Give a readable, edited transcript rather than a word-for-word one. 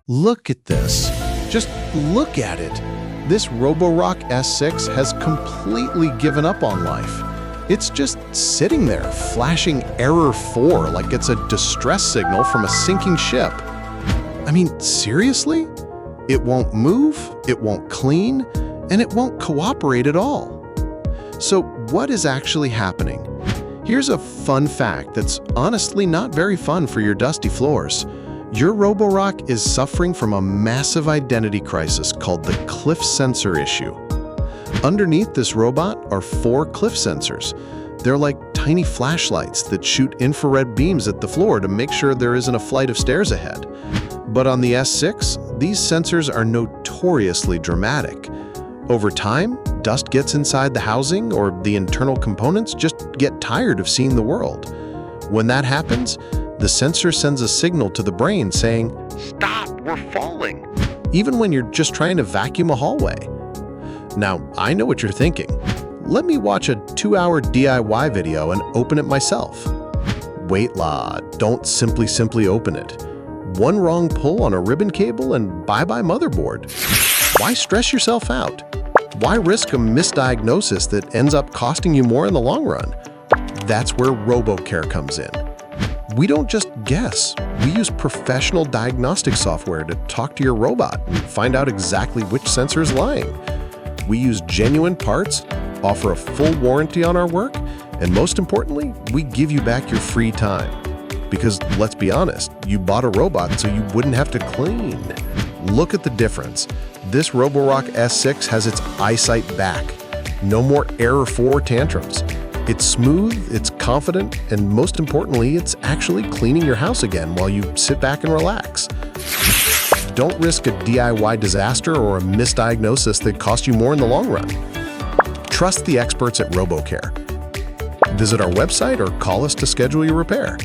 Look at this. Just look at it. This Roborock S6 has completely given up on life. It's just sitting there, flashing error 4 like it's a distress signal from a sinking ship. I mean, seriously? It won't move, it won't clean, and it won't cooperate at all. So what is actually happening? Here's a fun fact that's honestly not very fun for your dusty floors. Your Roborock is suffering from a massive identity crisis called the cliff sensor issue. Underneath this robot are 4 cliff sensors. They're like tiny flashlights that shoot infrared beams at the floor to make sure there isn't a flight of stairs ahead. But on the S6, these sensors are notoriously dramatic. Over time, dust gets inside the housing or the internal components just get tired of seeing the world. When that happens, the sensor sends a signal to the brain saying, "Stop, we're falling," even when you're just trying to vacuum a hallway. Now, I know what you're thinking. Let me watch a 2-hour DIY video and open it myself. Wait, don't simply open it. One wrong pull on a ribbon cable and bye-bye motherboard. Why stress yourself out? Why risk a misdiagnosis that ends up costing you more in the long run? That's where RoboCare comes in. We don't just guess. We use professional diagnostic software to talk to your robot and find out exactly which sensor is lying. We use genuine parts, offer a full warranty on our work, and most importantly, we give you back your free time. Because let's be honest, you bought a robot so you wouldn't have to clean. Look at the difference. This Roborock S6 has its eyesight back. No more error 4 tantrums. It's smooth, it's confident, and most importantly, it's actually cleaning your house again while you sit back and relax. Don't risk a DIY disaster or a misdiagnosis that costs you more in the long run. Trust the experts at RoboCare. Visit our website or call us to schedule your repair.